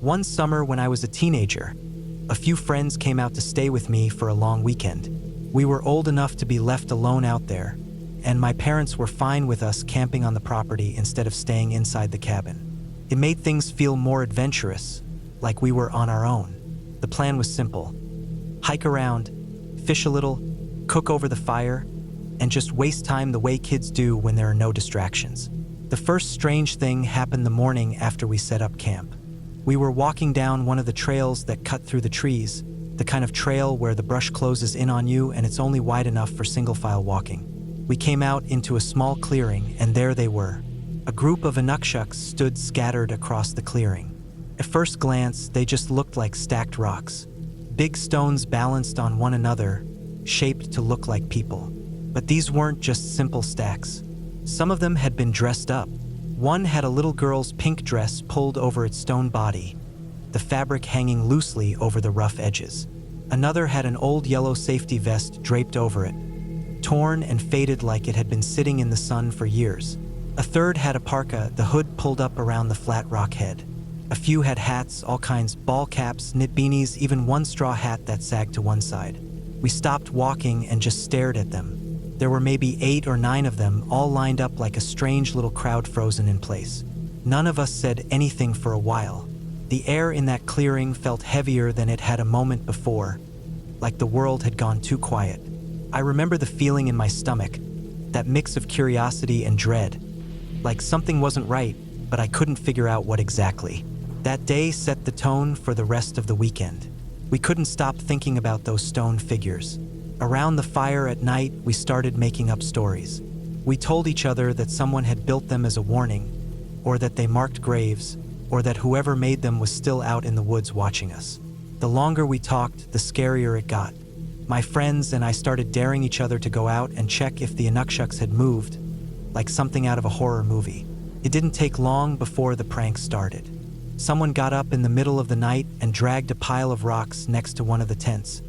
One summer when I was a teenager, a few friends came out to stay with me for a long weekend. We were old enough to be left alone out there, and my parents were fine with us camping on the property instead of staying inside the cabin. It made things feel more adventurous, like we were on our own. The plan was simple: hike around, fish a little, cook over the fire, and just waste time the way kids do when there are no distractions. The first strange thing happened the morning after we set up camp. We were walking down one of the trails that cut through the trees, the kind of trail where the brush closes in on you and it's only wide enough for single-file walking. We came out into a small clearing, and there they were. A group of inukshuks stood scattered across the clearing. At first glance, they just looked like stacked rocks. Big stones balanced on one another, shaped to look like people. But these weren't just simple stacks. Some of them had been dressed up. One had a little girl's pink dress pulled over its stone body, the fabric hanging loosely over the rough edges. Another had an old yellow safety vest draped over it, torn and faded like it had been sitting in the sun for years. A third had a parka, the hood pulled up around the flat rock head. A few had hats, all kinds, ball caps, knit beanies, even one straw hat that sagged to one side. We stopped walking and just stared at them. There were maybe 8 or 9 of them, all lined up like a strange little crowd frozen in place. None of us said anything for a while. The air in that clearing felt heavier than it had a moment before, like the world had gone too quiet. I remember the feeling in my stomach, that mix of curiosity and dread, like something wasn't right, but I couldn't figure out what exactly. That day set the tone for the rest of the weekend. We couldn't stop thinking about those stone figures. Around the fire at night, we started making up stories. We told each other that someone had built them as a warning, or that they marked graves, or that whoever made them was still out in the woods watching us. The longer we talked, the scarier it got. My friends and I started daring each other to go out and check if the inukshuks had moved, like something out of a horror movie. It didn't take long before the prank started. Someone got up in the middle of the night and dragged a pile of rocks next to one of the tents,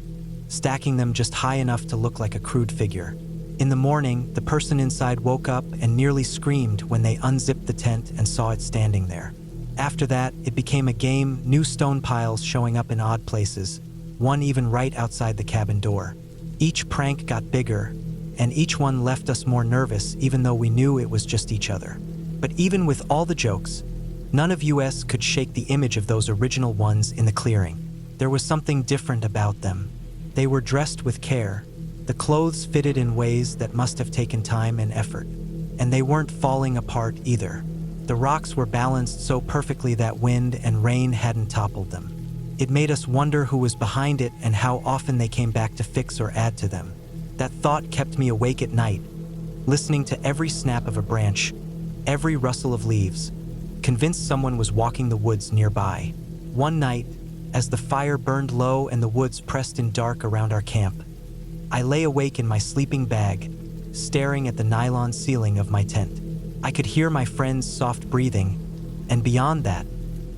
stacking them just high enough to look like a crude figure. In the morning, the person inside woke up and nearly screamed when they unzipped the tent and saw it standing there. After that, it became a game, new stone piles showing up in odd places, one even right outside the cabin door. Each prank got bigger, and each one left us more nervous even though we knew it was just each other. But even with all the jokes, none of us could shake the image of those original ones in the clearing. There was something different about them. They were dressed with care. The clothes fitted in ways that must have taken time and effort. And they weren't falling apart either. The rocks were balanced so perfectly that wind and rain hadn't toppled them. It made us wonder who was behind it and how often they came back to fix or add to them. That thought kept me awake at night, listening to every snap of a branch, every rustle of leaves, convinced someone was walking the woods nearby. One night, as the fire burned low and the woods pressed in dark around our camp, I lay awake in my sleeping bag, staring at the nylon ceiling of my tent. I could hear my friends' soft breathing, and beyond that,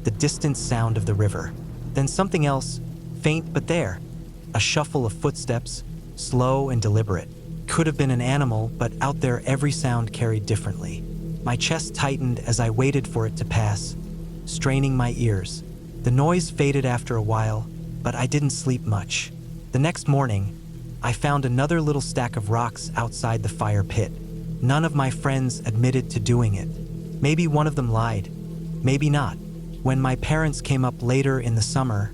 the distant sound of the river. Then something else, faint but there, a shuffle of footsteps, slow and deliberate. Could have been an animal, but out there every sound carried differently. My chest tightened as I waited for it to pass, straining my ears. The noise faded after a while, but I didn't sleep much. The next morning, I found another little stack of rocks outside the fire pit. None of my friends admitted to doing it. Maybe one of them lied, maybe not. When my parents came up later in the summer,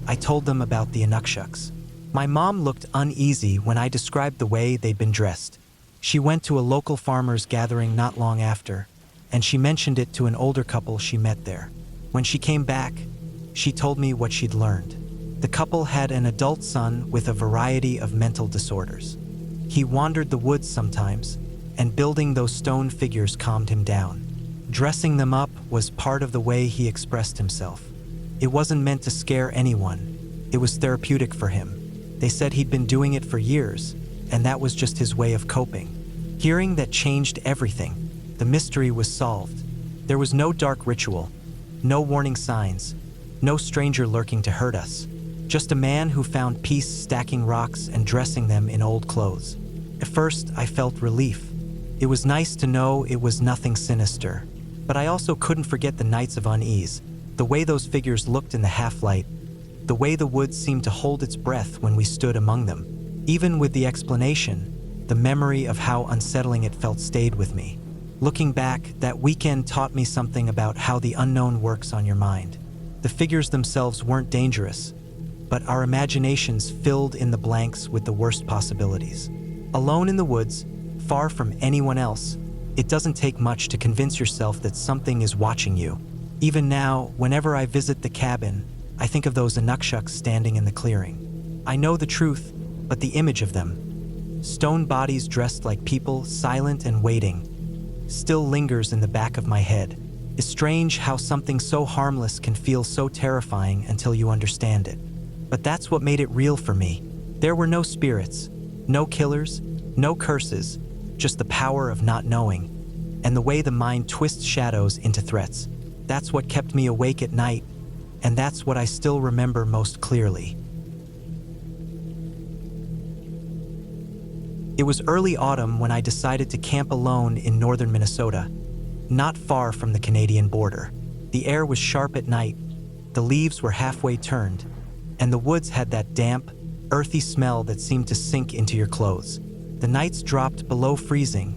I told them about the inukshuks. My mom looked uneasy when I described the way they'd been dressed. She went to a local farmers' gathering not long after, and she mentioned it to an older couple she met there. When she came back, she told me what she'd learned. The couple had an adult son with a variety of mental disorders. He wandered the woods sometimes, and building those stone figures calmed him down. Dressing them up was part of the way he expressed himself. It wasn't meant to scare anyone. It was therapeutic for him. They said he'd been doing it for years, and that was just his way of coping. Hearing that changed everything. The mystery was solved. There was no dark ritual, no warning signs, no stranger lurking to hurt us. Just a man who found peace stacking rocks and dressing them in old clothes. At first, I felt relief. It was nice to know it was nothing sinister, but I also couldn't forget the nights of unease, The way those figures looked in the half-light, the way the woods seemed to hold its breath when we stood among them. Even with the explanation, the memory of how unsettling it felt stayed with me. Looking back, that weekend taught me something about how the unknown works on your mind. The figures themselves weren't dangerous, but our imaginations filled in the blanks with the worst possibilities. Alone in the woods, far from anyone else, it doesn't take much to convince yourself that something is watching you. Even now, whenever I visit the cabin, I think of those Inukshuks standing in the clearing. I know the truth, but the image of them, stone bodies dressed like people, silent and waiting, still lingers in the back of my head. It's strange how something so harmless can feel so terrifying until you understand it. But that's what made it real for me. There were no spirits, no killers, no curses, just the power of not knowing, and the way the mind twists shadows into threats. That's what kept me awake at night, and that's what I still remember most clearly. It was early autumn when I decided to camp alone in northern Minnesota, not far from the Canadian border. The air was sharp at night, the leaves were halfway turned, and the woods had that damp, earthy smell that seemed to sink into your clothes. The nights dropped below freezing,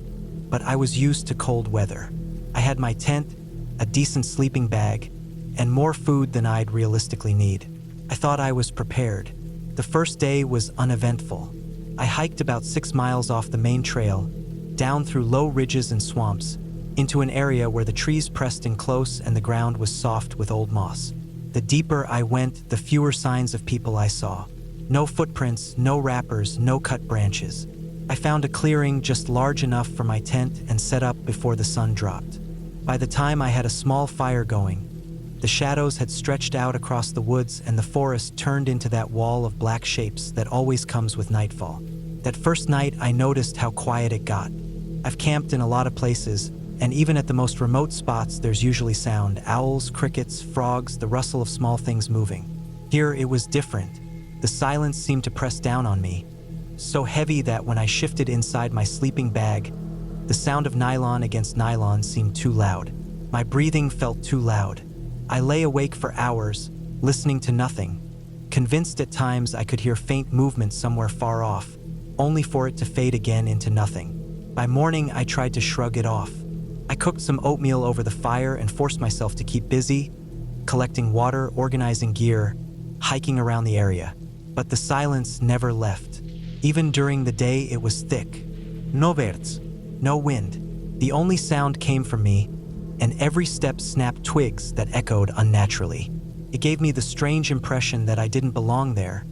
but I was used to cold weather. I had my tent, a decent sleeping bag, and more food than I'd realistically need. I thought I was prepared. The first day was uneventful. I hiked about 6 miles off the main trail, down through low ridges and swamps, into an area where the trees pressed in close and the ground was soft with old moss. The deeper I went, the fewer signs of people I saw. No footprints, no wrappers, no cut branches. I found a clearing just large enough for my tent and set up before the sun dropped. By the time I had a small fire going, the shadows had stretched out across the woods and the forest turned into that wall of black shapes that always comes with nightfall. That first night, I noticed how quiet it got. I've camped in a lot of places, and even at the most remote spots, there's usually sound: owls, crickets, frogs, the rustle of small things moving. Here, it was different. The silence seemed to press down on me, so heavy that when I shifted inside my sleeping bag, the sound of nylon against nylon seemed too loud. My breathing felt too loud. I lay awake for hours, listening to nothing, convinced at times I could hear faint movement somewhere far off, only for it to fade again into nothing. By morning, I tried to shrug it off. I cooked some oatmeal over the fire and forced myself to keep busy, collecting water, organizing gear, hiking around the area. But the silence never left. Even during the day, it was thick. No birds, no wind. The only sound came from me, and every step snapped twigs that echoed unnaturally. It gave me the strange impression that I didn't belong there,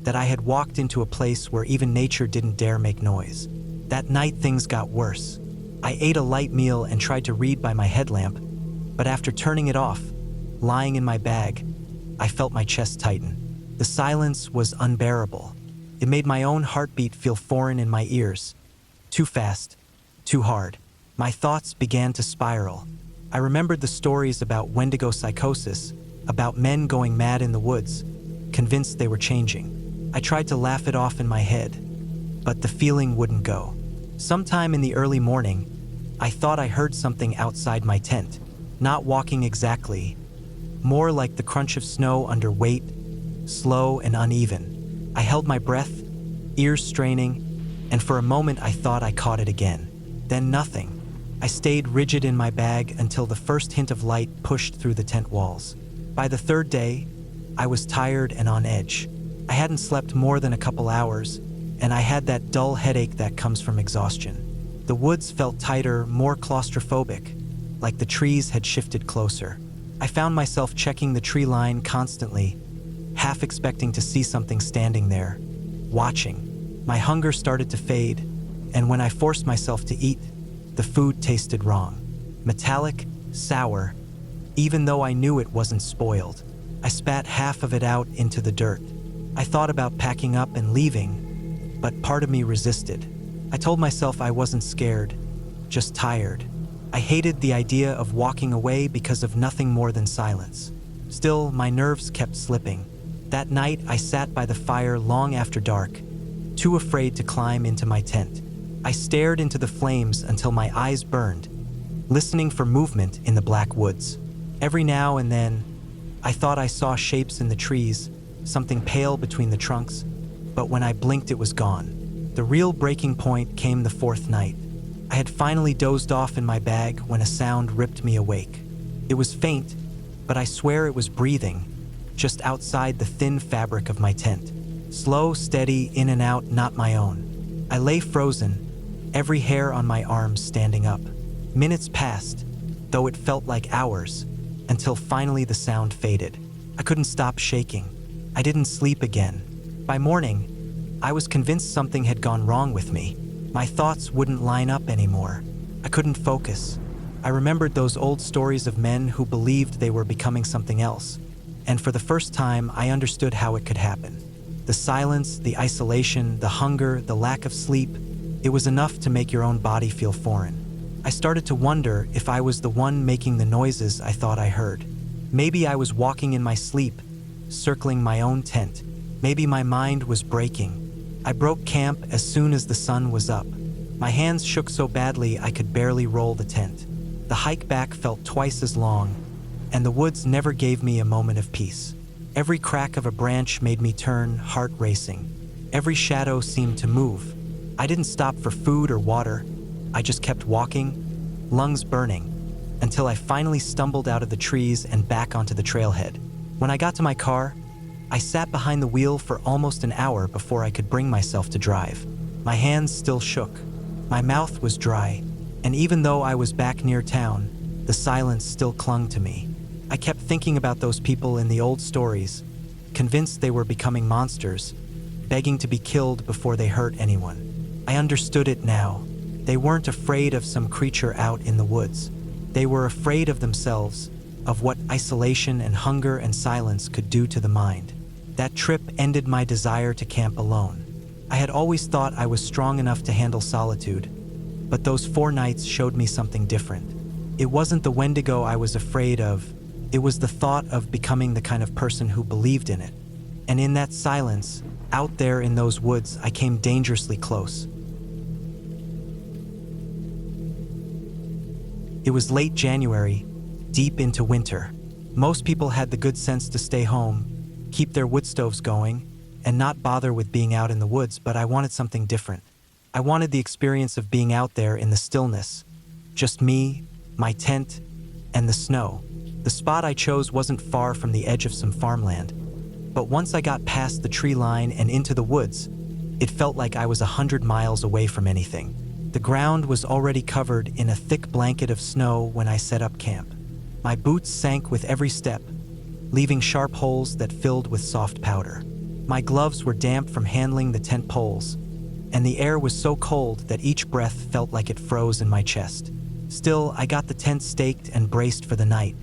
that I had walked into a place where even nature didn't dare make noise. That night, things got worse. I ate a light meal and tried to read by my headlamp, but after turning it off, lying in my bag, I felt my chest tighten. The silence was unbearable. It made my own heartbeat feel foreign in my ears. Too fast, too hard. My thoughts began to spiral. I remembered the stories about Wendigo psychosis, about men going mad in the woods, convinced they were changing. I tried to laugh it off in my head, but the feeling wouldn't go. Sometime in the early morning, I thought I heard something outside my tent, not walking exactly, more like the crunch of snow under weight, slow and uneven. I held my breath, ears straining, and for a moment I thought I caught it again. Then nothing. I stayed rigid in my bag until the first hint of light pushed through the tent walls. By the third day, I was tired and on edge. I hadn't slept more than a couple hours, and I had that dull headache that comes from exhaustion. The woods felt tighter, more claustrophobic, like the trees had shifted closer. I found myself checking the tree line constantly, half expecting to see something standing there, watching. My hunger started to fade, and when I forced myself to eat, the food tasted wrong. Metallic, sour, even though I knew it wasn't spoiled. I spat half of it out into the dirt. I thought about packing up and leaving, but part of me resisted. I told myself I wasn't scared, just tired. I hated the idea of walking away because of nothing more than silence. Still, my nerves kept slipping. That night, I sat by the fire long after dark, too afraid to climb into my tent. I stared into the flames until my eyes burned, listening for movement in the black woods. Every now and then, I thought I saw shapes in the trees, something pale between the trunks, but when I blinked it was gone. The real breaking point came the fourth night. I had finally dozed off in my bag when a sound ripped me awake. It was faint, but I swear it was breathing, just outside the thin fabric of my tent. Slow, steady, in and out, not my own. I lay frozen, every hair on my arms standing up. Minutes passed, though it felt like hours, until finally the sound faded. I couldn't stop shaking. I didn't sleep again. By morning, I was convinced something had gone wrong with me. My thoughts wouldn't line up anymore. I couldn't focus. I remembered those old stories of men who believed they were becoming something else. And for the first time, I understood how it could happen. The silence, the isolation, the hunger, the lack of sleep, it was enough to make your own body feel foreign. I started to wonder if I was the one making the noises I thought I heard. Maybe I was walking in my sleep, circling my own tent. Maybe my mind was breaking. I broke camp as soon as the sun was up. My hands shook so badly I could barely roll the tent. The hike back felt twice as long, and the woods never gave me a moment of peace. Every crack of a branch made me turn, heart racing. Every shadow seemed to move. I didn't stop for food or water. I just kept walking, lungs burning, until I finally stumbled out of the trees and back onto the trailhead. When I got to my car, I sat behind the wheel for almost an hour before I could bring myself to drive. My hands still shook. My mouth was dry, and even though I was back near town, the silence still clung to me. I kept thinking about those people in the old stories, convinced they were becoming monsters, begging to be killed before they hurt anyone. I understood it now. They weren't afraid of some creature out in the woods. They were afraid of themselves, of what isolation and hunger and silence could do to the mind. That trip ended my desire to camp alone. I had always thought I was strong enough to handle solitude, but those 4 nights showed me something different. It wasn't the Wendigo I was afraid of, it was the thought of becoming the kind of person who believed in it. And in that silence, out there in those woods, I came dangerously close. It was late January, deep into winter. Most people had the good sense to stay home, keep their wood stoves going, and not bother with being out in the woods, but I wanted something different. I wanted the experience of being out there in the stillness. Just me, my tent, and the snow. The spot I chose wasn't far from the edge of some farmland, but once I got past the tree line and into the woods, it felt like I was 100 miles away from anything. The ground was already covered in a thick blanket of snow when I set up camp. My boots sank with every step, leaving sharp holes that filled with soft powder. My gloves were damp from handling the tent poles, and the air was so cold that each breath felt like it froze in my chest. Still, I got the tent staked and braced for the night.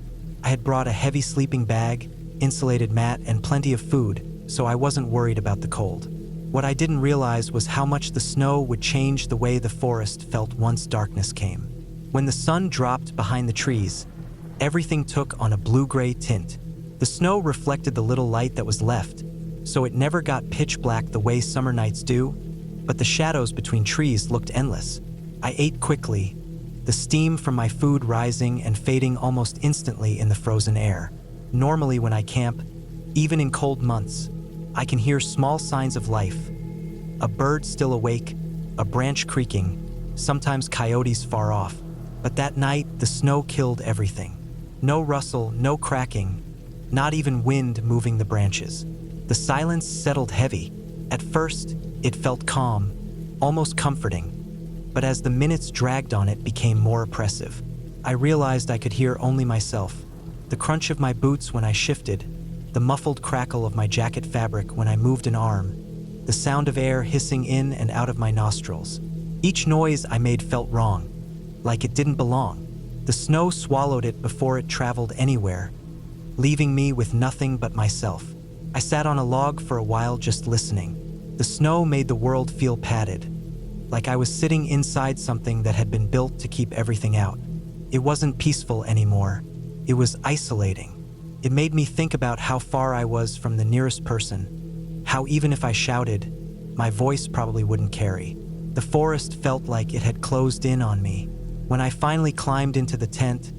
I had brought a heavy sleeping bag, insulated mat, and plenty of food, so I wasn't worried about the cold. What I didn't realize was how much the snow would change the way the forest felt once darkness came. When the sun dropped behind the trees, everything took on a blue-gray tint. The snow reflected the little light that was left, so it never got pitch black the way summer nights do, but the shadows between trees looked endless. I ate quickly, the steam from my food rising and fading almost instantly in the frozen air. Normally when I camp, even in cold months, I can hear small signs of life. A bird still awake, a branch creaking, sometimes coyotes far off. But that night, the snow killed everything. No rustle, no cracking, not even wind moving the branches. The silence settled heavy. At first, it felt calm, almost comforting. But as the minutes dragged on, it became more oppressive. I realized I could hear only myself. The crunch of my boots when I shifted, the muffled crackle of my jacket fabric when I moved an arm, the sound of air hissing in and out of my nostrils. Each noise I made felt wrong, like it didn't belong. The snow swallowed it before it traveled anywhere, leaving me with nothing but myself. I sat on a log for a while just listening. The snow made the world feel padded, like I was sitting inside something that had been built to keep everything out. It wasn't peaceful anymore. It was isolating. It made me think about how far I was from the nearest person, how even if I shouted, my voice probably wouldn't carry. The forest felt like it had closed in on me. When I finally climbed into the tent,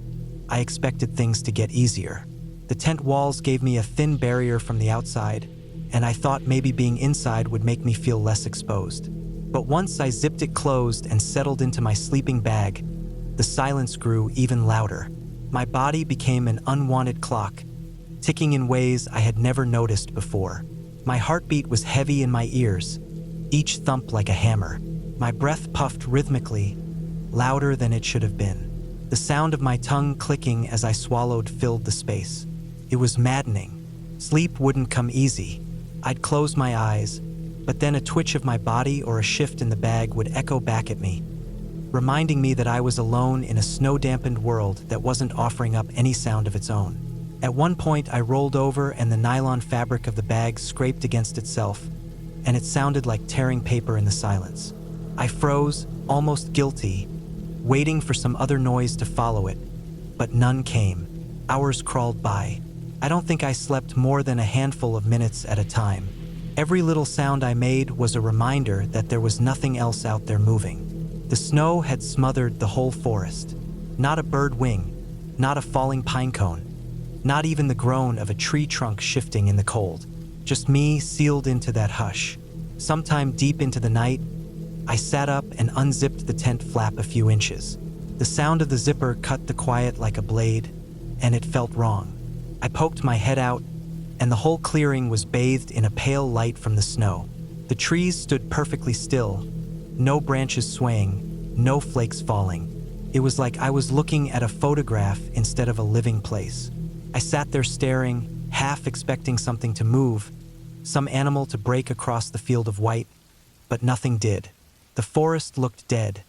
I expected things to get easier. The tent walls gave me a thin barrier from the outside, and I thought maybe being inside would make me feel less exposed. But once I zipped it closed and settled into my sleeping bag, the silence grew even louder. My body became an unwanted clock, ticking in ways I had never noticed before. My heartbeat was heavy in my ears, each thump like a hammer. My breath puffed rhythmically, louder than it should have been. The sound of my tongue clicking as I swallowed filled the space. It was maddening. Sleep wouldn't come easy. I'd close my eyes, but then a twitch of my body or a shift in the bag would echo back at me, reminding me that I was alone in a snow-dampened world that wasn't offering up any sound of its own. At one point, I rolled over and the nylon fabric of the bag scraped against itself, and it sounded like tearing paper in the silence. I froze, almost guilty, waiting for some other noise to follow it, but none came. Hours crawled by. I don't think I slept more than a handful of minutes at a time. Every little sound I made was a reminder that there was nothing else out there moving. The snow had smothered the whole forest. Not a bird wing, not a falling pine cone, not even the groan of a tree trunk shifting in the cold. Just me sealed into that hush. Sometime deep into the night, I sat up and unzipped the tent flap a few inches. The sound of the zipper cut the quiet like a blade, and it felt wrong. I poked my head out, and the whole clearing was bathed in a pale light from the snow. The trees stood perfectly still, no branches swaying, no flakes falling. It was like I was looking at a photograph instead of a living place. I sat there staring, half expecting something to move, some animal to break across the field of white, but nothing did. The forest looked dead,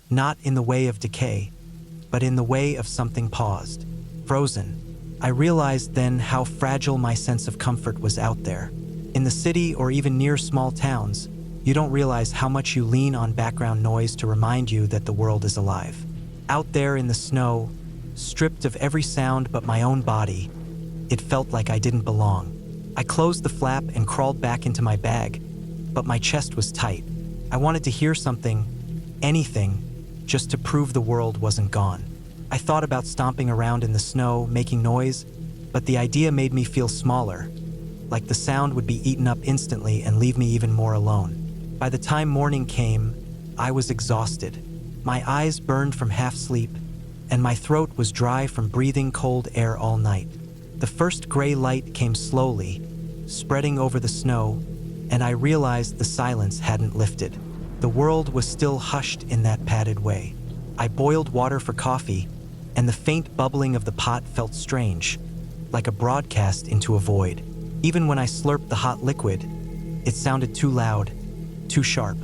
not in the way of decay, but in the way of something paused, frozen. I realized then how fragile my sense of comfort was out there. In the city or even near small towns, you don't realize how much you lean on background noise to remind you that the world is alive. Out there in the snow, stripped of every sound but my own body, it felt like I didn't belong. I closed the flap and crawled back into my bag, but my chest was tight. I wanted to hear something, anything, just to prove the world wasn't gone. I thought about stomping around in the snow, making noise, but the idea made me feel smaller, like the sound would be eaten up instantly and leave me even more alone. By the time morning came, I was exhausted. My eyes burned from half sleep, and my throat was dry from breathing cold air all night. The first gray light came slowly, spreading over the snow, and I realized the silence hadn't lifted. The world was still hushed in that padded way. I boiled water for coffee, and the faint bubbling of the pot felt strange, like a broadcast into a void. Even when I slurped the hot liquid, it sounded too loud, too sharp.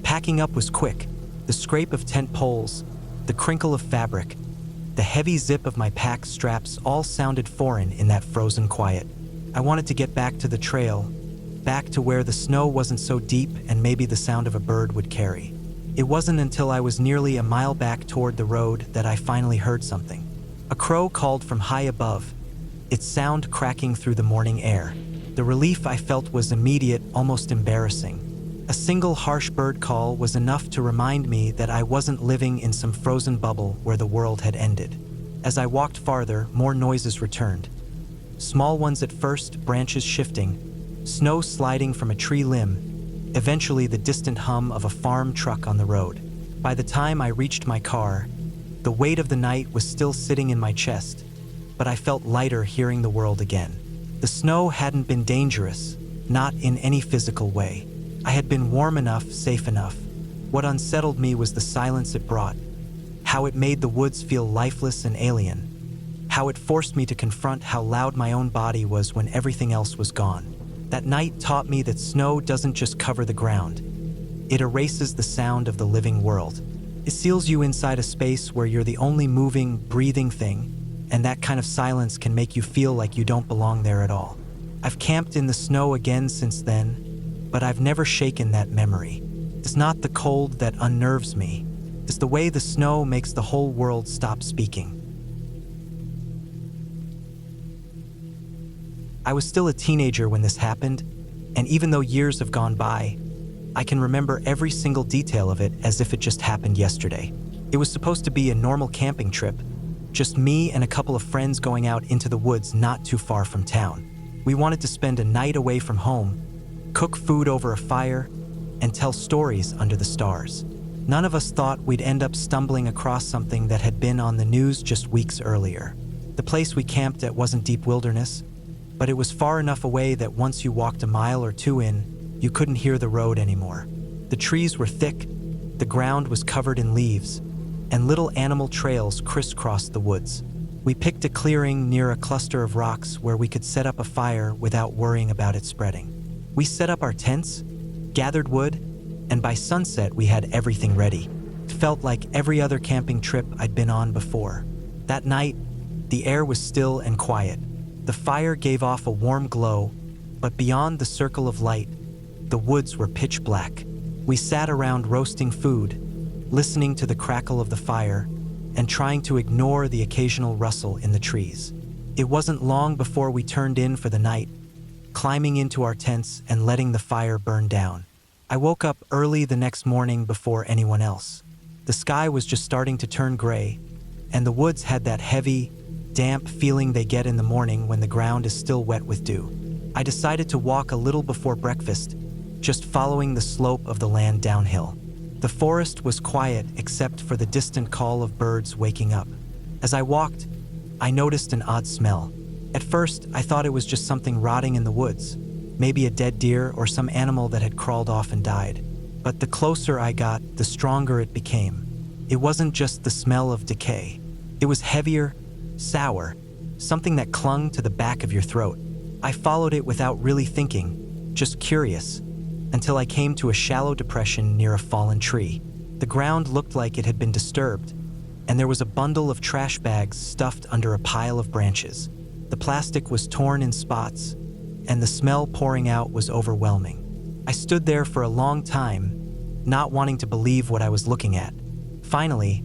Packing up was quick. The scrape of tent poles, the crinkle of fabric, the heavy zip of my pack straps all sounded foreign in that frozen quiet. I wanted to get back to the trail, back to where the snow wasn't so deep and maybe the sound of a bird would carry. It wasn't until I was nearly a mile back toward the road that I finally heard something. A crow called from high above, its sound cracking through the morning air. The relief I felt was immediate, almost embarrassing. A single harsh bird call was enough to remind me that I wasn't living in some frozen bubble where the world had ended. As I walked farther, more noises returned. Small ones at first, branches shifting, snow sliding from a tree limb, eventually the distant hum of a farm truck on the road. By the time I reached my car, the weight of the night was still sitting in my chest, but I felt lighter hearing the world again. The snow hadn't been dangerous, not in any physical way. I had been warm enough, safe enough. What unsettled me was the silence it brought, how it made the woods feel lifeless and alien, how it forced me to confront how loud my own body was when everything else was gone. That night taught me that snow doesn't just cover the ground. It erases the sound of the living world. It seals you inside a space where you're the only moving, breathing thing, and that kind of silence can make you feel like you don't belong there at all. I've camped in the snow again since then, but I've never shaken that memory. It's not the cold that unnerves me. It's the way the snow makes the whole world stop speaking. I was still a teenager when this happened, and even though years have gone by, I can remember every single detail of it as if it just happened yesterday. It was supposed to be a normal camping trip, just me and a couple of friends going out into the woods not too far from town. We wanted to spend a night away from home, cook food over a fire, and tell stories under the stars. None of us thought we'd end up stumbling across something that had been on the news just weeks earlier. The place we camped at wasn't deep wilderness, but it was far enough away that once you walked a mile or two in, you couldn't hear the road anymore. The trees were thick, the ground was covered in leaves, and little animal trails crisscrossed the woods. We picked a clearing near a cluster of rocks where we could set up a fire without worrying about it spreading. We set up our tents, gathered wood, and by sunset we had everything ready. It felt like every other camping trip I'd been on before. That night, the air was still and quiet. The fire gave off a warm glow, but beyond the circle of light, the woods were pitch black. We sat around roasting food, listening to the crackle of the fire, and trying to ignore the occasional rustle in the trees. It wasn't long before we turned in for the night, climbing into our tents and letting the fire burn down. I woke up early the next morning before anyone else. The sky was just starting to turn gray, and the woods had that heavy, damp feeling they get in the morning when the ground is still wet with dew. I decided to walk a little before breakfast, just following the slope of the land downhill. The forest was quiet except for the distant call of birds waking up. As I walked, I noticed an odd smell. At first, I thought it was just something rotting in the woods, maybe a dead deer or some animal that had crawled off and died. But the closer I got, the stronger it became. It wasn't just the smell of decay. It was heavier, sour, something that clung to the back of your throat. I followed it without really thinking, just curious, until I came to a shallow depression near a fallen tree. The ground looked like it had been disturbed, and there was a bundle of trash bags stuffed under a pile of branches. The plastic was torn in spots, and the smell pouring out was overwhelming. I stood there for a long time, not wanting to believe what I was looking at. Finally,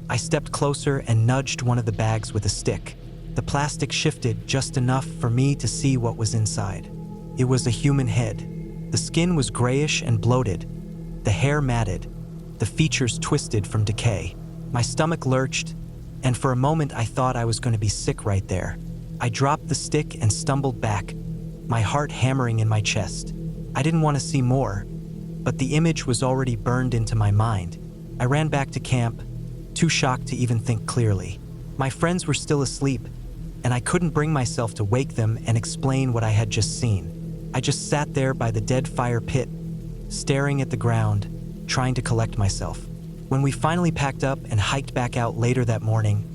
I stepped closer and nudged one of the bags with a stick. The plastic shifted just enough for me to see what was inside. It was a human head. The skin was grayish and bloated, the hair matted, the features twisted from decay. My stomach lurched, and for a moment I thought I was going to be sick right there. I dropped the stick and stumbled back, my heart hammering in my chest. I didn't want to see more, but the image was already burned into my mind. I ran back to camp, too shocked to even think clearly. My friends were still asleep, and I couldn't bring myself to wake them and explain what I had just seen. I just sat there by the dead fire pit, staring at the ground, trying to collect myself. When we finally packed up and hiked back out later that morning,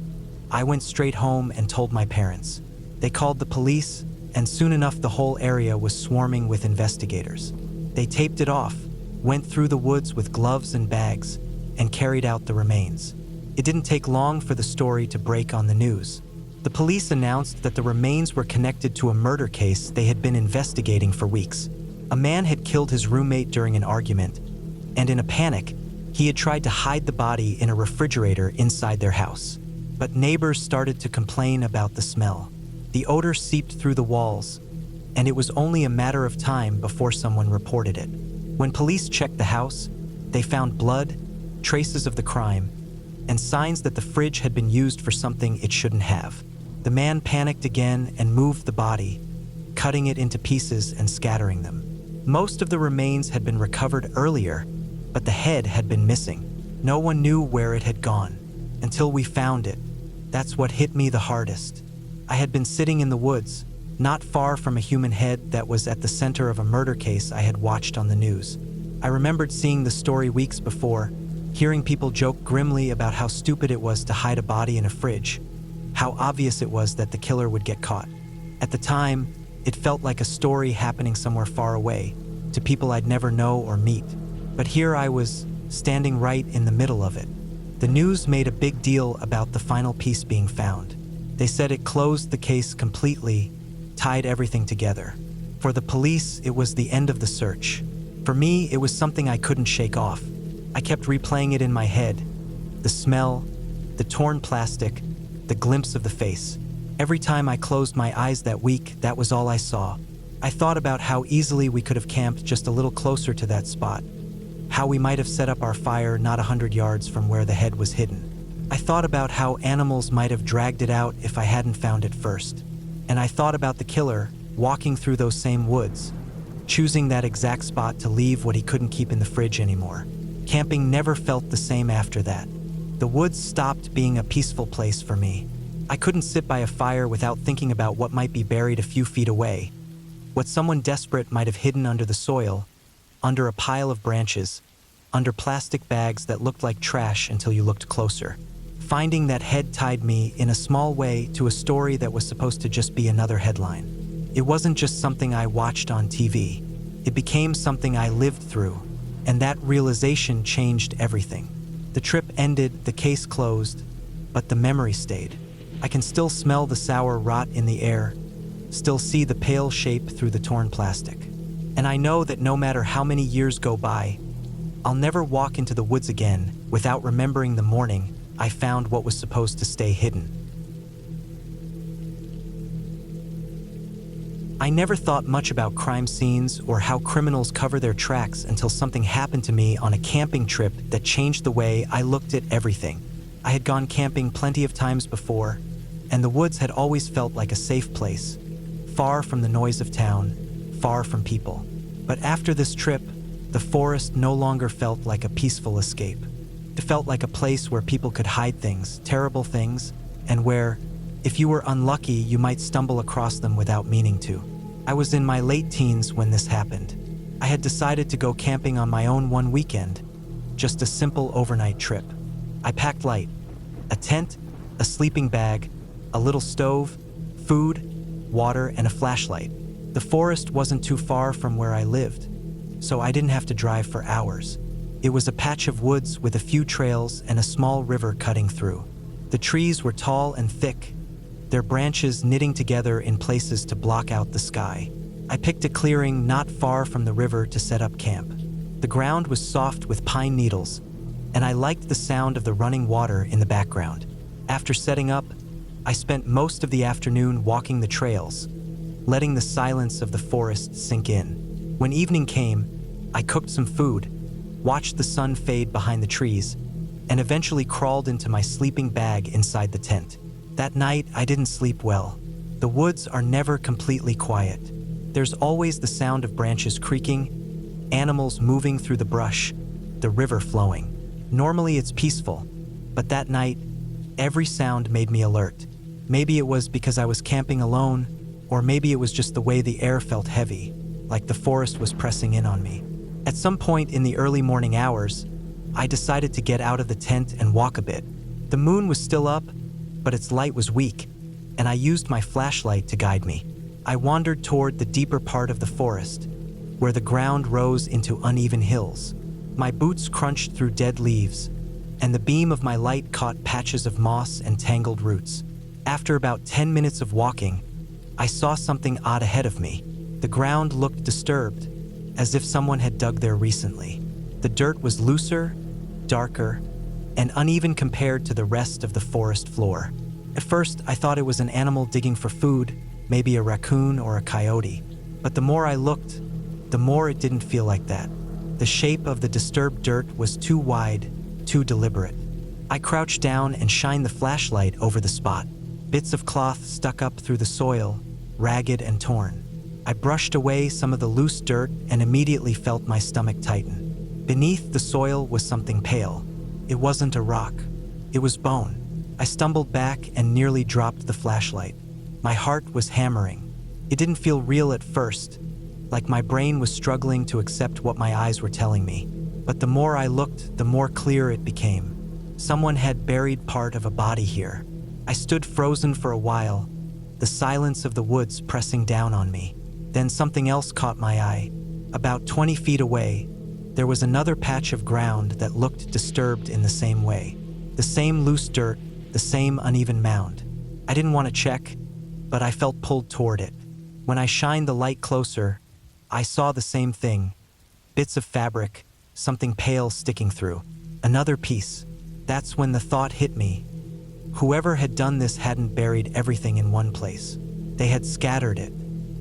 I went straight home and told my parents. They called the police, and soon enough the whole area was swarming with investigators. They taped it off, went through the woods with gloves and bags, and carried out the remains. It didn't take long for the story to break on the news. The police announced that the remains were connected to a murder case they had been investigating for weeks. A man had killed his roommate during an argument, and in a panic, he had tried to hide the body in a refrigerator inside their house. But neighbors started to complain about the smell. The odor seeped through the walls, and it was only a matter of time before someone reported it. When police checked the house, they found blood, traces of the crime, and signs that the fridge had been used for something it shouldn't have. The man panicked again and moved the body, cutting it into pieces and scattering them. Most of the remains had been recovered earlier, but the head had been missing. No one knew where it had gone, until we found it. That's what hit me the hardest. I had been sitting in the woods, not far from a human head that was at the center of a murder case I had watched on the news. I remembered seeing the story weeks before, hearing people joke grimly about how stupid it was to hide a body in a fridge, how obvious it was that the killer would get caught. At the time, it felt like a story happening somewhere far away, to people I'd never know or meet. But here I was, standing right in the middle of it. The news made a big deal about the final piece being found. They said it closed the case completely, tied everything together. For the police, it was the end of the search. For me, it was something I couldn't shake off. I kept replaying it in my head. The smell, the torn plastic, the glimpse of the face. Every time I closed my eyes that week, that was all I saw. I thought about how easily we could have camped just a little closer to that spot, how we might have set up our fire not 100 yards from where the head was hidden. I thought about how animals might have dragged it out if I hadn't found it first. And I thought about the killer walking through those same woods, choosing that exact spot to leave what he couldn't keep in the fridge anymore. Camping never felt the same after that. The woods stopped being a peaceful place for me. I couldn't sit by a fire without thinking about what might be buried a few feet away, what someone desperate might have hidden under the soil, under a pile of branches, under plastic bags that looked like trash until you looked closer. Finding that head tied me, in a small way, to a story that was supposed to just be another headline. It wasn't just something I watched on TV. It became something I lived through, and that realization changed everything. The trip ended, the case closed, but the memory stayed. I can still smell the sour rot in the air, still see the pale shape through the torn plastic. And I know that no matter how many years go by, I'll never walk into the woods again without remembering the morning I found what was supposed to stay hidden. I never thought much about crime scenes or how criminals cover their tracks until something happened to me on a camping trip that changed the way I looked at everything. I had gone camping plenty of times before, and the woods had always felt like a safe place, far from the noise of town, far from people. But after this trip, the forest no longer felt like a peaceful escape. It felt like a place where people could hide things, terrible things, and where, if you were unlucky, you might stumble across them without meaning to. I was in my late teens when this happened. I had decided to go camping on my own one weekend, just a simple overnight trip. I packed light: a tent, a sleeping bag, a little stove, food, water, and a flashlight. The forest wasn't too far from where I lived, so I didn't have to drive for hours. It was a patch of woods with a few trails and a small river cutting through. The trees were tall and thick, their branches knitting together in places to block out the sky. I picked a clearing not far from the river to set up camp. The ground was soft with pine needles, and I liked the sound of the running water in the background. After setting up, I spent most of the afternoon walking the trails, letting the silence of the forest sink in. When evening came, I cooked some food, watched the sun fade behind the trees, and eventually crawled into my sleeping bag inside the tent. That night, I didn't sleep well. The woods are never completely quiet. There's always the sound of branches creaking, animals moving through the brush, the river flowing. Normally it's peaceful, but that night, every sound made me alert. Maybe it was because I was camping alone, or maybe it was just the way the air felt heavy, like the forest was pressing in on me. At some point in the early morning hours, I decided to get out of the tent and walk a bit. The moon was still up, but its light was weak, and I used my flashlight to guide me. I wandered toward the deeper part of the forest, where the ground rose into uneven hills. My boots crunched through dead leaves, and the beam of my light caught patches of moss and tangled roots. After about 10 minutes of walking, I saw something odd ahead of me. The ground looked disturbed, as if someone had dug there recently. The dirt was looser, darker, and uneven compared to the rest of the forest floor. At first, I thought it was an animal digging for food, maybe a raccoon or a coyote. But the more I looked, the more it didn't feel like that. The shape of the disturbed dirt was too wide, too deliberate. I crouched down and shined the flashlight over the spot. Bits of cloth stuck up through the soil, ragged and torn. I brushed away some of the loose dirt and immediately felt my stomach tighten. Beneath the soil was something pale. It wasn't a rock. It was bone. I stumbled back and nearly dropped the flashlight. My heart was hammering. It didn't feel real at first, like my brain was struggling to accept what my eyes were telling me. But the more I looked, the more clear it became. Someone had buried part of a body here. I stood frozen for a while, the silence of the woods pressing down on me. Then something else caught my eye. About 20 feet away, there was another patch of ground that looked disturbed in the same way. The same loose dirt, the same uneven mound. I didn't want to check, but I felt pulled toward it. When I shined the light closer, I saw the same thing. Bits of fabric, something pale sticking through. Another piece. That's when the thought hit me. Whoever had done this hadn't buried everything in one place. They had scattered it,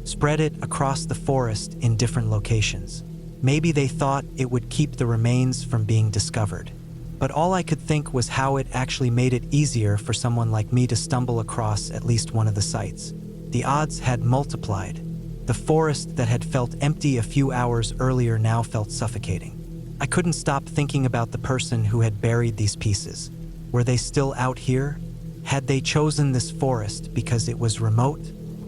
spread it across the forest in different locations. Maybe they thought it would keep the remains from being discovered. But all I could think was how it actually made it easier for someone like me to stumble across at least one of the sites. The odds had multiplied. The forest that had felt empty a few hours earlier now felt suffocating. I couldn't stop thinking about the person who had buried these pieces. Were they still out here? Had they chosen this forest because it was remote?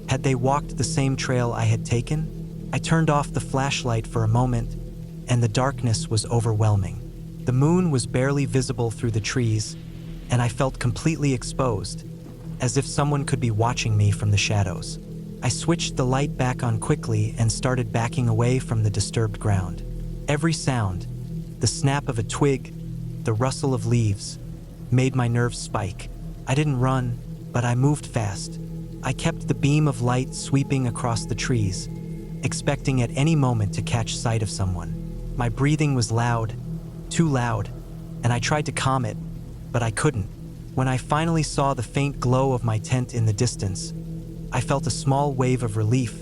Had they walked the same trail I had taken? I turned off the flashlight for a moment, and the darkness was overwhelming. The moon was barely visible through the trees, and I felt completely exposed, as if someone could be watching me from the shadows. I switched the light back on quickly and started backing away from the disturbed ground. Every sound, the snap of a twig, the rustle of leaves, made my nerves spike. I didn't run, but I moved fast. I kept the beam of light sweeping across the trees, expecting at any moment to catch sight of someone. My breathing was loud, too loud, and I tried to calm it, but I couldn't. When I finally saw the faint glow of my tent in the distance, I felt a small wave of relief,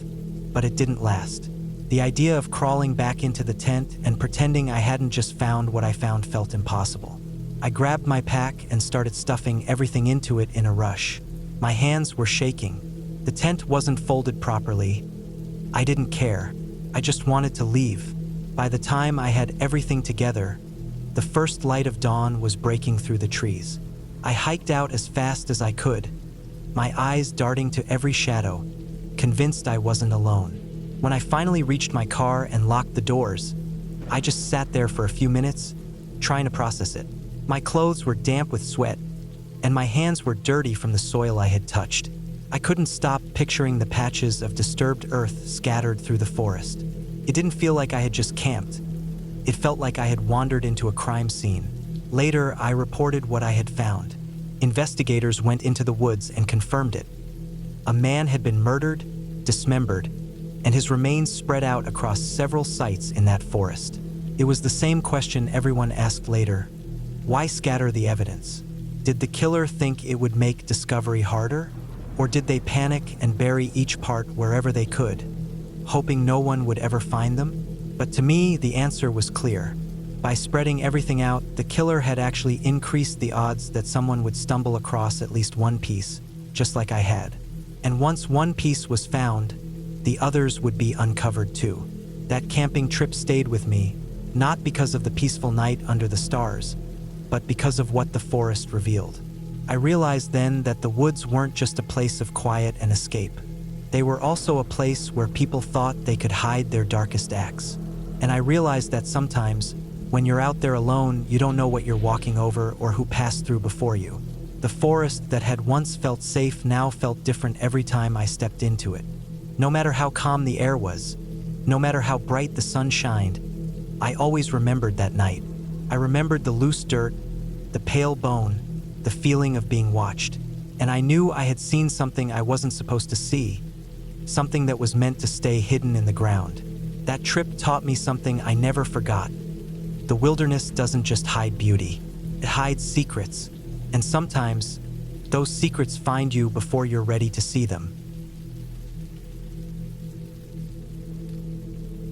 but it didn't last. The idea of crawling back into the tent and pretending I hadn't just found what I found felt impossible. I grabbed my pack and started stuffing everything into it in a rush. My hands were shaking. The tent wasn't folded properly. I didn't care. I just wanted to leave. By the time I had everything together, the first light of dawn was breaking through the trees. I hiked out as fast as I could, my eyes darting to every shadow, convinced I wasn't alone. When I finally reached my car and locked the doors, I just sat there for a few minutes, trying to process it. My clothes were damp with sweat, and my hands were dirty from the soil I had touched. I couldn't stop picturing the patches of disturbed earth scattered through the forest. It didn't feel like I had just camped. It felt like I had wandered into a crime scene. Later, I reported what I had found. Investigators went into the woods and confirmed it. A man had been murdered, dismembered, and his remains spread out across several sites in that forest. It was the same question everyone asked later. Why scatter the evidence? Did the killer think it would make discovery harder? Or did they panic and bury each part wherever they could, hoping no one would ever find them? But to me, the answer was clear. By spreading everything out, the killer had actually increased the odds that someone would stumble across at least one piece, just like I had. And once one piece was found, the others would be uncovered too. That camping trip stayed with me, not because of the peaceful night under the stars, but because of what the forest revealed. I realized then that the woods weren't just a place of quiet and escape. They were also a place where people thought they could hide their darkest acts. And I realized that sometimes, when you're out there alone, you don't know what you're walking over or who passed through before you. The forest that had once felt safe now felt different every time I stepped into it. No matter how calm the air was, no matter how bright the sun shined, I always remembered that night. I remembered the loose dirt, the pale bone, the feeling of being watched. And I knew I had seen something I wasn't supposed to see, something that was meant to stay hidden in the ground. That trip taught me something I never forgot. The wilderness doesn't just hide beauty, it hides secrets. And sometimes, those secrets find you before you're ready to see them.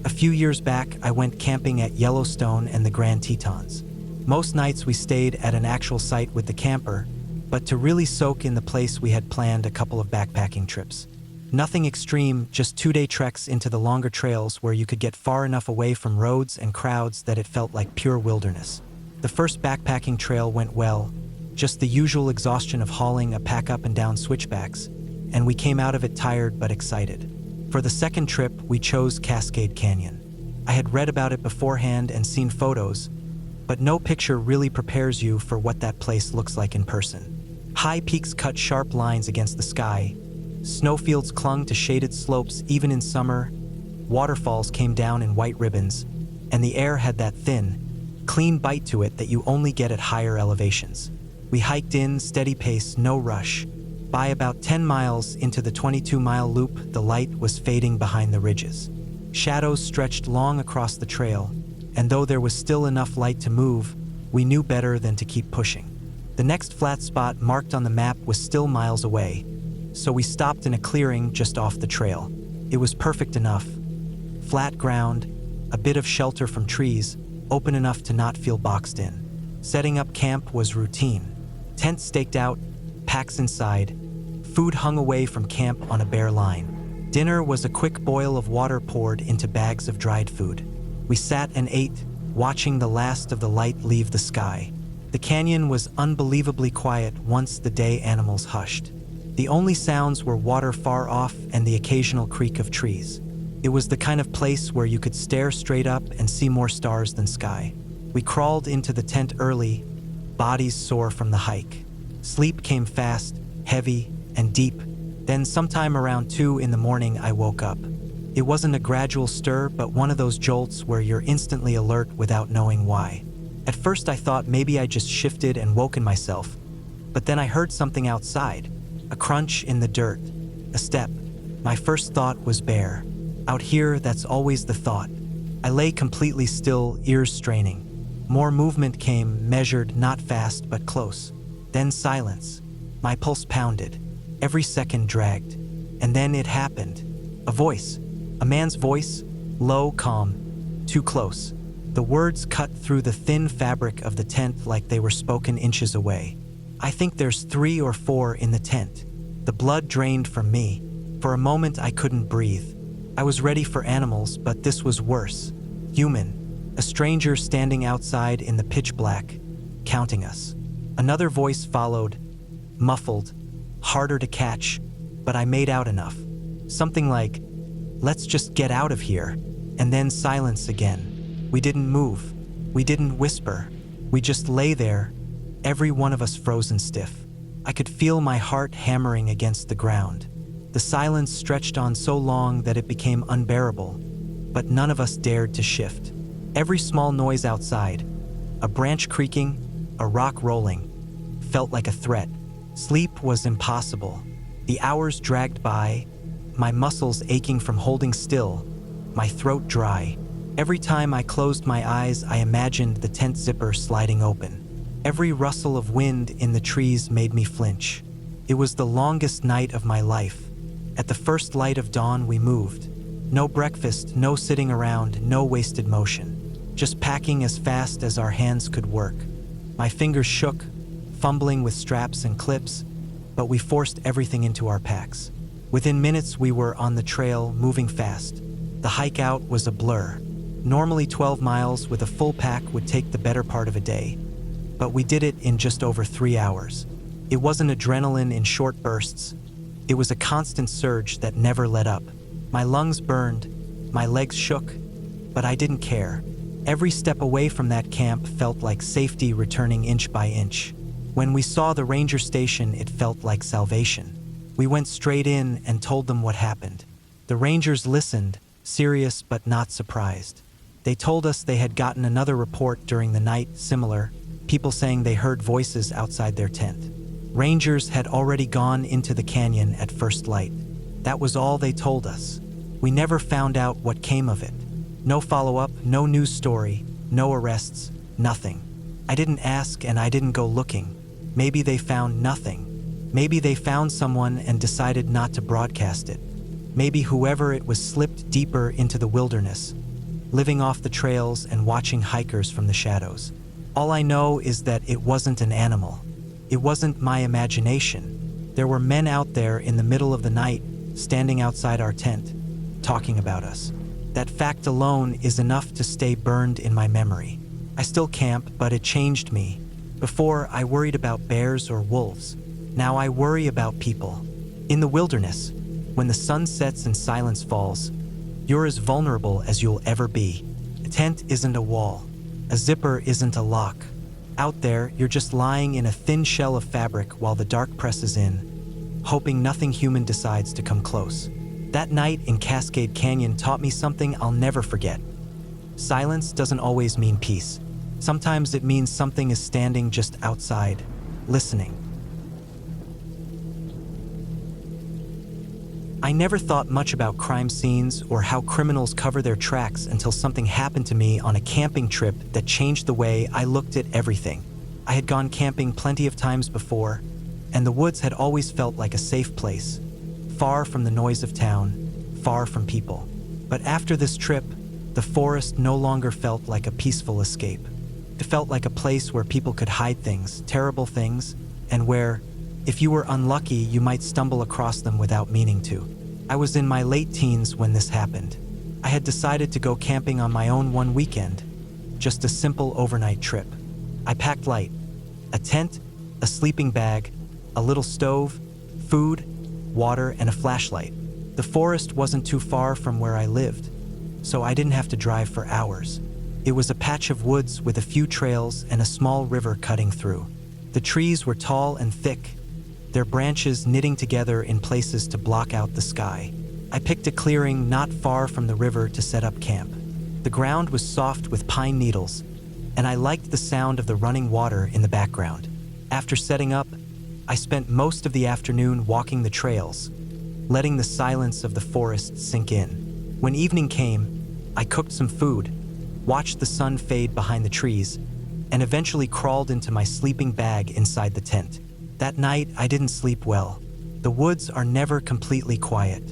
A few years back, I went camping at Yellowstone and the Grand Tetons. Most nights we stayed at an actual site with the camper, but to really soak in the place we had planned a couple of backpacking trips. Nothing extreme, just 2-day treks into the longer trails where you could get far enough away from roads and crowds that it felt like pure wilderness. The first backpacking trail went well, just the usual exhaustion of hauling a pack up and down switchbacks, and we came out of it tired but excited. For the second trip, we chose Cascade Canyon. I had read about it beforehand and seen photos, but no picture really prepares you for what that place looks like in person. High peaks cut sharp lines against the sky, snowfields clung to shaded slopes even in summer, waterfalls came down in white ribbons, and the air had that thin, clean bite to it that you only get at higher elevations. We hiked in, steady pace, no rush. By about 10 miles into the 22-mile loop, the light was fading behind the ridges. Shadows stretched long across the trail, and though there was still enough light to move, we knew better than to keep pushing. The next flat spot marked on the map was still miles away, so we stopped in a clearing just off the trail. It was perfect enough. Flat ground, a bit of shelter from trees, open enough to not feel boxed in. Setting up camp was routine. Tents staked out, packs inside, food hung away from camp on a bare line. Dinner was a quick boil of water poured into bags of dried food. We sat and ate, watching the last of the light leave the sky. The canyon was unbelievably quiet once the day animals hushed. The only sounds were water far off and the occasional creak of trees. It was the kind of place where you could stare straight up and see more stars than sky. We crawled into the tent early, bodies sore from the hike. Sleep came fast, heavy, and deep. Then sometime around 2 in the morning I woke up. It wasn't a gradual stir, but one of those jolts where you're instantly alert without knowing why. At first I thought maybe I just shifted and woken myself, but then I heard something outside, a crunch in the dirt, a step. My first thought was bear. Out here, that's always the thought. I lay completely still, ears straining. More movement came, measured, not fast, but close. Then silence. My pulse pounded. Every second dragged. And then it happened. A voice. A man's voice. Low, calm. Too close. The words cut through the thin fabric of the tent like they were spoken inches away. I think there's 3 or 4 in the tent. The blood drained from me. For a moment I couldn't breathe. I was ready for animals, but this was worse. Human. A stranger standing outside in the pitch black, counting us. Another voice followed, muffled, harder to catch, but I made out enough. Something like, "Let's just get out of here." And then silence again. We didn't move. We didn't whisper. We just lay there, every one of us frozen stiff. I could feel my heart hammering against the ground. The silence stretched on so long that it became unbearable, but none of us dared to shift. Every small noise outside, a branch creaking, a rock rolling, felt like a threat. Sleep was impossible. The hours dragged by, my muscles aching from holding still, my throat dry. Every time I closed my eyes, I imagined the tent zipper sliding open. Every rustle of wind in the trees made me flinch. It was the longest night of my life. At the first light of dawn, we moved. No breakfast, no sitting around, no wasted motion. Just packing as fast as our hands could work. My fingers shook, fumbling with straps and clips, but we forced everything into our packs. Within minutes, we were on the trail, moving fast. The hike out was a blur. Normally 12 miles with a full pack would take the better part of a day, but we did it in just over 3 hours. It wasn't adrenaline in short bursts. It was a constant surge that never let up. My lungs burned, my legs shook, but I didn't care. Every step away from that camp felt like safety returning inch by inch. When we saw the ranger station, it felt like salvation. We went straight in and told them what happened. The rangers listened, serious but not surprised. They told us they had gotten another report during the night, similar, people saying they heard voices outside their tent. Rangers had already gone into the canyon at first light. That was all they told us. We never found out what came of it. No follow-up, no news story, no arrests, nothing. I didn't ask and I didn't go looking. Maybe they found nothing. Maybe they found someone and decided not to broadcast it. Maybe whoever it was slipped deeper into the wilderness, living off the trails and watching hikers from the shadows. All I know is that it wasn't an animal. It wasn't my imagination. There were men out there in the middle of the night, standing outside our tent, talking about us. That fact alone is enough to stay burned in my memory. I still camp, but it changed me. Before, I worried about bears or wolves. Now I worry about people. In the wilderness, when the sun sets and silence falls, you're as vulnerable as you'll ever be. A tent isn't a wall. A zipper isn't a lock. Out there, you're just lying in a thin shell of fabric while the dark presses in, hoping nothing human decides to come close. That night in Cascade Canyon taught me something I'll never forget. Silence doesn't always mean peace. Sometimes it means something is standing just outside, listening. I never thought much about crime scenes or how criminals cover their tracks until something happened to me on a camping trip that changed the way I looked at everything. I had gone camping plenty of times before, and the woods had always felt like a safe place, far from the noise of town, far from people. But after this trip, the forest no longer felt like a peaceful escape. It felt like a place where people could hide things, terrible things, and where, if you were unlucky, you might stumble across them without meaning to. I was in my late teens when this happened. I had decided to go camping on my own one weekend, just a simple overnight trip. I packed light: a tent, a sleeping bag, a little stove, food, water, and a flashlight. The forest wasn't too far from where I lived, so I didn't have to drive for hours. It was a patch of woods with a few trails and a small river cutting through. The trees were tall and thick, their branches knitting together in places to block out the sky. I picked a clearing not far from the river to set up camp. The ground was soft with pine needles, and I liked the sound of the running water in the background. After setting up, I spent most of the afternoon walking the trails, letting the silence of the forest sink in. When evening came, I cooked some food, watched the sun fade behind the trees, and eventually crawled into my sleeping bag inside the tent. That night, I didn't sleep well. The woods are never completely quiet.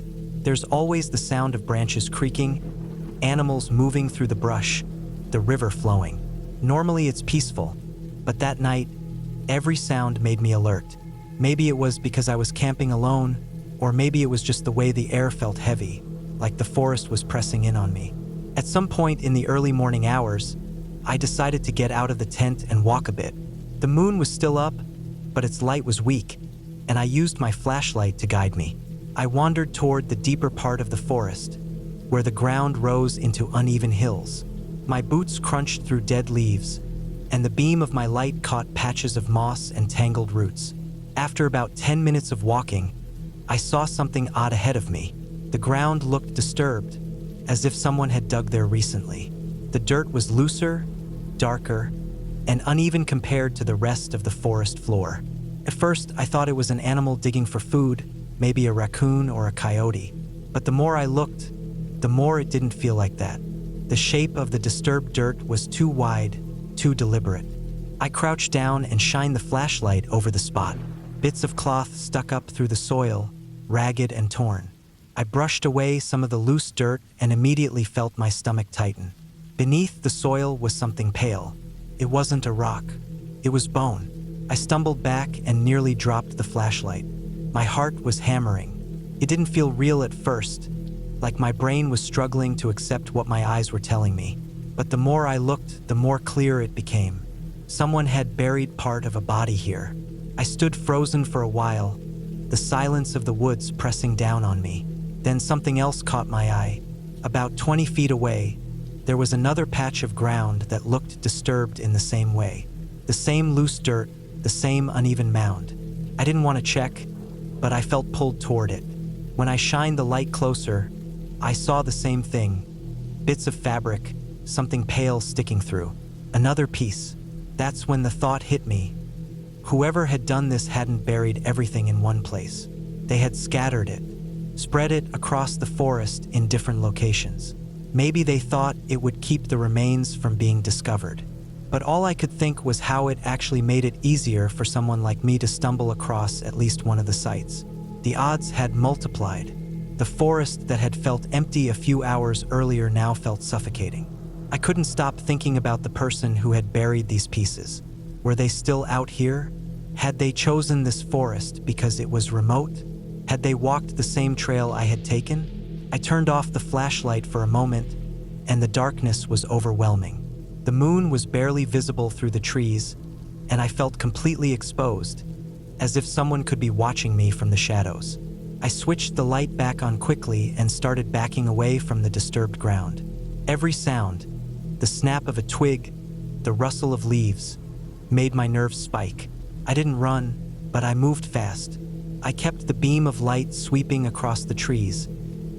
There's always the sound of branches creaking, animals moving through the brush, the river flowing. Normally it's peaceful, but that night, every sound made me alert. Maybe it was because I was camping alone, or maybe it was just the way the air felt heavy, like the forest was pressing in on me. At some point in the early morning hours, I decided to get out of the tent and walk a bit. The moon was still up, but its light was weak, and I used my flashlight to guide me. I wandered toward the deeper part of the forest, where the ground rose into uneven hills. My boots crunched through dead leaves, and the beam of my light caught patches of moss and tangled roots. After about 10 minutes of walking, I saw something odd ahead of me. The ground looked disturbed, as if someone had dug there recently. The dirt was looser, darker, and uneven compared to the rest of the forest floor. At first, I thought it was an animal digging for food, maybe a raccoon or a coyote. But the more I looked, the more it didn't feel like that. The shape of the disturbed dirt was too wide, too deliberate. I crouched down and shined the flashlight over the spot. Bits of cloth stuck up through the soil, ragged and torn. I brushed away some of the loose dirt and immediately felt my stomach tighten. Beneath the soil was something pale. It wasn't a rock. It was bone. I stumbled back and nearly dropped the flashlight. My heart was hammering. It didn't feel real at first, like my brain was struggling to accept what my eyes were telling me. But the more I looked, the more clear it became. Someone had buried part of a body here. I stood frozen for a while, the silence of the woods pressing down on me. Then something else caught my eye. About 20 feet away, there was another patch of ground that looked disturbed in the same way. The same loose dirt, the same uneven mound. I didn't want to check, but I felt pulled toward it. When I shined the light closer, I saw the same thing. Bits of fabric, something pale sticking through. Another piece. That's when the thought hit me. Whoever had done this hadn't buried everything in one place. They had scattered it, spread it across the forest in different locations. Maybe they thought it would keep the remains from being discovered. But all I could think was how it actually made it easier for someone like me to stumble across at least one of the sites. The odds had multiplied. The forest that had felt empty a few hours earlier now felt suffocating. I couldn't stop thinking about the person who had buried these pieces. Were they still out here? Had they chosen this forest because it was remote? Had they walked the same trail I had taken? I turned off the flashlight for a moment, and the darkness was overwhelming. The moon was barely visible through the trees, and I felt completely exposed, as if someone could be watching me from the shadows. I switched the light back on quickly and started backing away from the disturbed ground. Every sound, the snap of a twig, the rustle of leaves, made my nerves spike. I didn't run, but I moved fast. I kept the beam of light sweeping across the trees,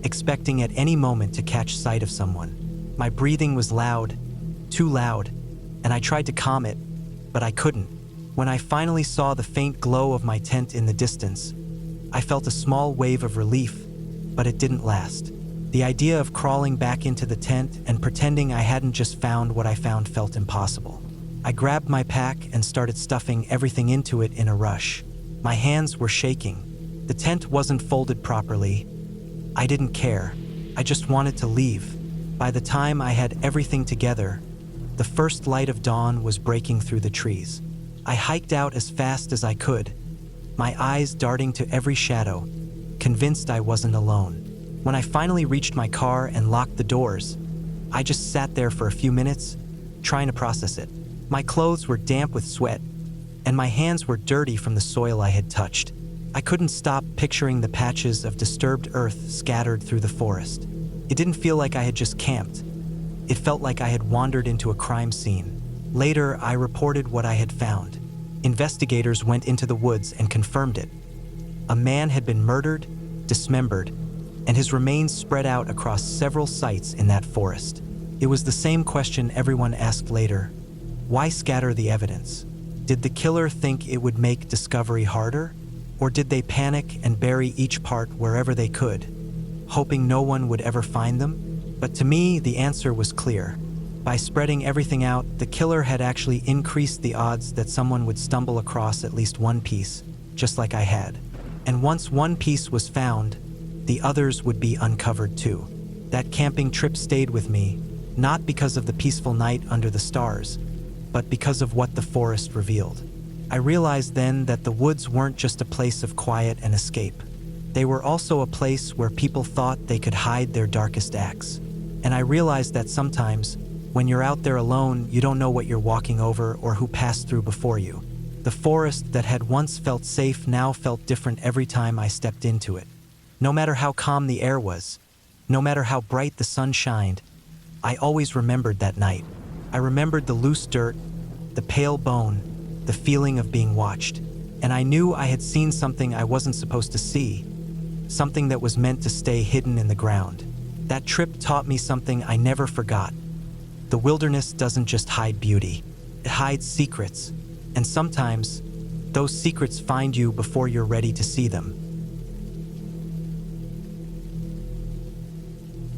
expecting at any moment to catch sight of someone. My breathing was loud, too loud, and I tried to calm it, but I couldn't. When I finally saw the faint glow of my tent in the distance, I felt a small wave of relief, but it didn't last. The idea of crawling back into the tent and pretending I hadn't just found what I found felt impossible. I grabbed my pack and started stuffing everything into it in a rush. My hands were shaking. The tent wasn't folded properly. I didn't care. I just wanted to leave. By the time I had everything together, The first light of dawn was breaking through the trees. I hiked out as fast as I could, my eyes darting to every shadow, convinced I wasn't alone. When I finally reached my car and locked the doors, I just sat there for a few minutes, trying to process it. My clothes were damp with sweat, and my hands were dirty from the soil I had touched. I couldn't stop picturing the patches of disturbed earth scattered through the forest. It didn't feel like I had just camped. It felt like I had wandered into a crime scene. Later, I reported what I had found. Investigators went into the woods and confirmed it. A man had been murdered, dismembered, and his remains spread out across several sites in that forest. It was the same question everyone asked later. Why scatter the evidence? Did the killer think it would make discovery harder? Or did they panic and bury each part wherever they could, hoping no one would ever find them? But to me, the answer was clear. By spreading everything out, the killer had actually increased the odds that someone would stumble across at least one piece, just like I had. And once one piece was found, the others would be uncovered too. That camping trip stayed with me, not because of the peaceful night under the stars, but because of what the forest revealed. I realized then that the woods weren't just a place of quiet and escape. They were also a place where people thought they could hide their darkest acts. And I realized that sometimes, when you're out there alone, you don't know what you're walking over or who passed through before you. The forest that had once felt safe now felt different every time I stepped into it. No matter how calm the air was, no matter how bright the sun shined, I always remembered that night. I remembered the loose dirt, the pale bone, the feeling of being watched. And I knew I had seen something I wasn't supposed to see, something that was meant to stay hidden in the ground. That trip taught me something I never forgot. The wilderness doesn't just hide beauty, it hides secrets. And sometimes, those secrets find you before you're ready to see them.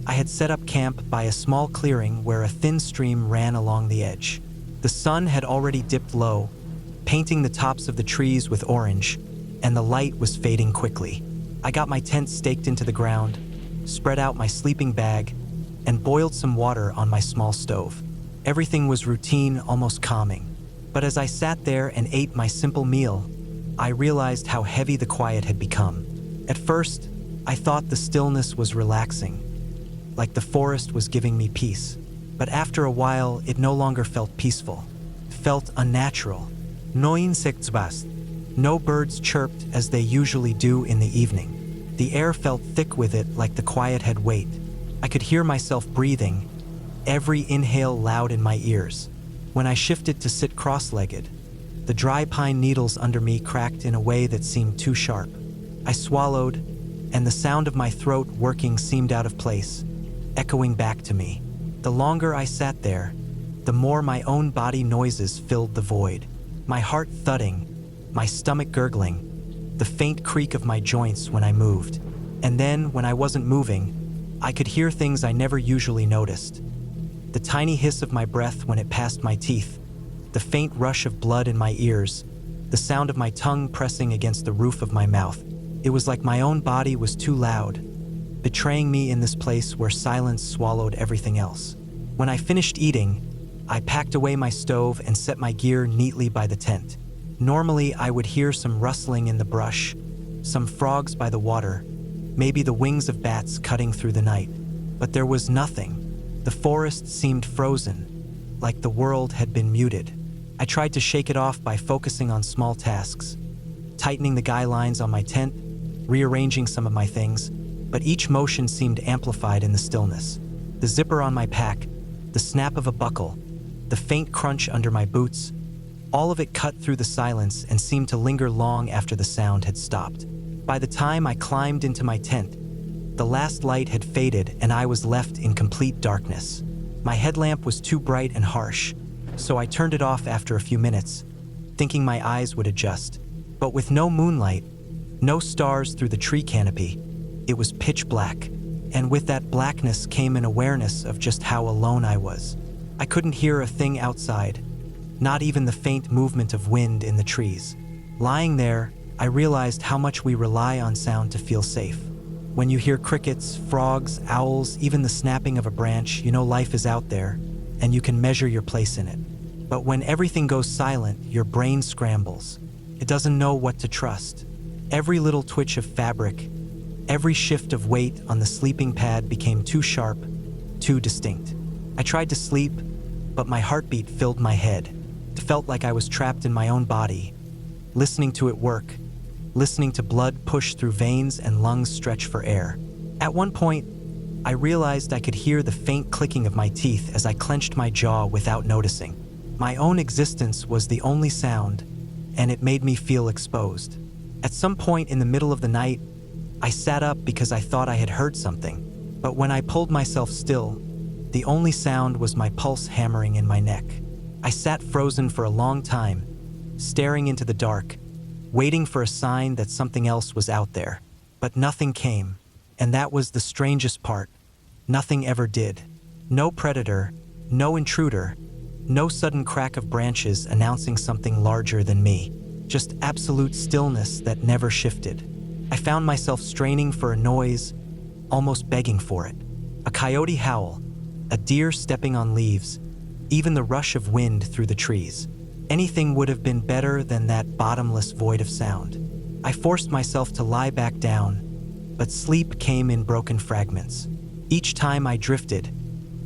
I had set up camp by a small clearing where a thin stream ran along the edge. The sun had already dipped low, painting the tops of the trees with orange, and the light was fading quickly. I got my tent staked into the ground, spread out my sleeping bag, and boiled some water on my small stove. Everything was routine, almost calming. But as I sat there and ate my simple meal, I realized how heavy the quiet had become. At first, I thought the stillness was relaxing, like the forest was giving me peace. But after a while, it no longer felt peaceful. It felt unnatural. No insects bast. No birds chirped as they usually do in the evening. The air felt thick with it, like the quiet had weight. I could hear myself breathing, every inhale loud in my ears. When I shifted to sit cross-legged, the dry pine needles under me cracked in a way that seemed too sharp. I swallowed, and the sound of my throat working seemed out of place, echoing back to me. The longer I sat there, the more my own body noises filled the void. My heart thudding, my stomach gurgling, the faint creak of my joints when I moved. And then, when I wasn't moving, I could hear things I never usually noticed. The tiny hiss of my breath when it passed my teeth, the faint rush of blood in my ears, the sound of my tongue pressing against the roof of my mouth. It was like my own body was too loud, betraying me in this place where silence swallowed everything else. When I finished eating, I packed away my stove and set my gear neatly by the tent. Normally, I would hear some rustling in the brush, some frogs by the water, maybe the wings of bats cutting through the night. But there was nothing. The forest seemed frozen, like the world had been muted. I tried to shake it off by focusing on small tasks, tightening the guy lines on my tent, rearranging some of my things, but each motion seemed amplified in the stillness. The zipper on my pack, the snap of a buckle, the faint crunch under my boots, all of it cut through the silence and seemed to linger long after the sound had stopped. By the time I climbed into my tent, the last light had faded and I was left in complete darkness. My headlamp was too bright and harsh, so I turned it off after a few minutes, thinking my eyes would adjust. But with no moonlight, no stars through the tree canopy, it was pitch black. And with that blackness came an awareness of just how alone I was. I couldn't hear a thing outside, not even the faint movement of wind in the trees. Lying there, I realized how much we rely on sound to feel safe. When you hear crickets, frogs, owls, even the snapping of a branch, you know life is out there, and you can measure your place in it. But when everything goes silent, your brain scrambles. It doesn't know what to trust. Every little twitch of fabric, every shift of weight on the sleeping pad became too sharp, too distinct. I tried to sleep, but my heartbeat filled my head. It felt like I was trapped in my own body, listening to it work, listening to blood push through veins and lungs stretch for air. At one point, I realized I could hear the faint clicking of my teeth as I clenched my jaw without noticing. My own existence was the only sound, and it made me feel exposed. At some point in the middle of the night, I sat up because I thought I had heard something, but when I pulled myself still, the only sound was my pulse hammering in my neck. I sat frozen for a long time, staring into the dark, waiting for a sign that something else was out there. But nothing came, and that was the strangest part. Nothing ever did. No predator, no intruder, no sudden crack of branches announcing something larger than me. Just absolute stillness that never shifted. I found myself straining for a noise, almost begging for it. A coyote howl, a deer stepping on leaves, even the rush of wind through the trees. Anything would have been better than that bottomless void of sound. I forced myself to lie back down, but sleep came in broken fragments. Each time I drifted,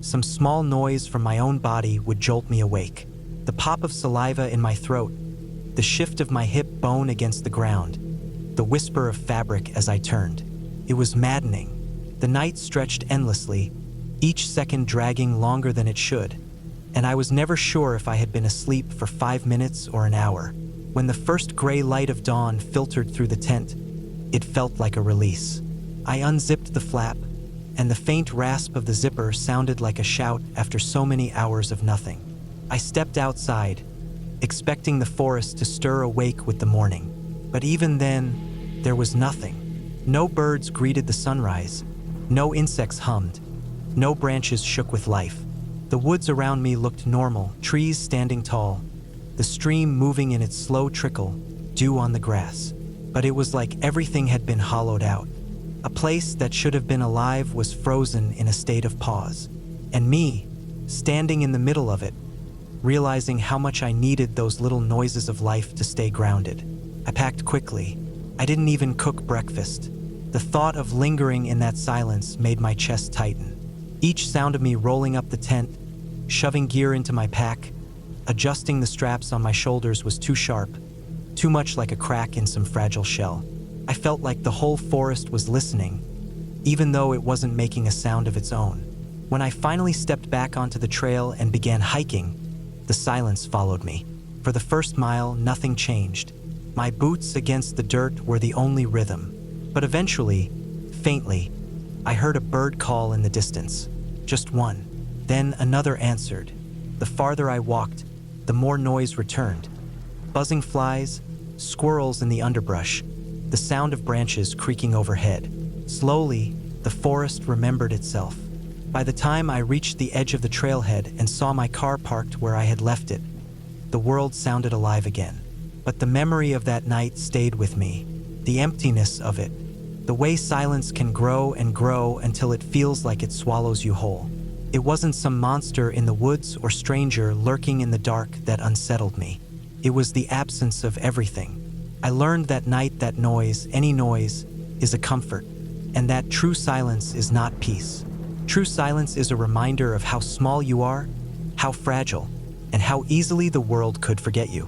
some small noise from my own body would jolt me awake. The pop of saliva in my throat, the shift of my hip bone against the ground, the whisper of fabric as I turned. It was maddening. The night stretched endlessly, each second dragging longer than it should, and I was never sure if I had been asleep for 5 minutes or an hour. When the first gray light of dawn filtered through the tent, it felt like a release. I unzipped the flap, and the faint rasp of the zipper sounded like a shout after so many hours of nothing. I stepped outside, expecting the forest to stir awake with the morning. But even then, there was nothing. No birds greeted the sunrise, no insects hummed, no branches shook with life. The woods around me looked normal, trees standing tall, the stream moving in its slow trickle, dew on the grass. But it was like everything had been hollowed out. A place that should have been alive was frozen in a state of pause. And me, standing in the middle of it, realizing how much I needed those little noises of life to stay grounded. I packed quickly. I didn't even cook breakfast. The thought of lingering in that silence made my chest tighten. Each sound of me rolling up the tent, shoving gear into my pack, adjusting the straps on my shoulders was too sharp, too much like a crack in some fragile shell. I felt like the whole forest was listening, even though it wasn't making a sound of its own. When I finally stepped back onto the trail and began hiking, the silence followed me. For the first mile, nothing changed. My boots against the dirt were the only rhythm. But eventually, faintly, I heard a bird call in the distance. Just one. Then another answered. The farther I walked, the more noise returned. Buzzing flies, squirrels in the underbrush, the sound of branches creaking overhead. Slowly, the forest remembered itself. By the time I reached the edge of the trailhead and saw my car parked where I had left it, the world sounded alive again. But the memory of that night stayed with me. The emptiness of it. The way silence can grow and grow until it feels like it swallows you whole. It wasn't some monster in the woods or stranger lurking in the dark that unsettled me. It was the absence of everything. I learned that night that noise, any noise, is a comfort, and that true silence is not peace. True silence is a reminder of how small you are, how fragile, and how easily the world could forget you.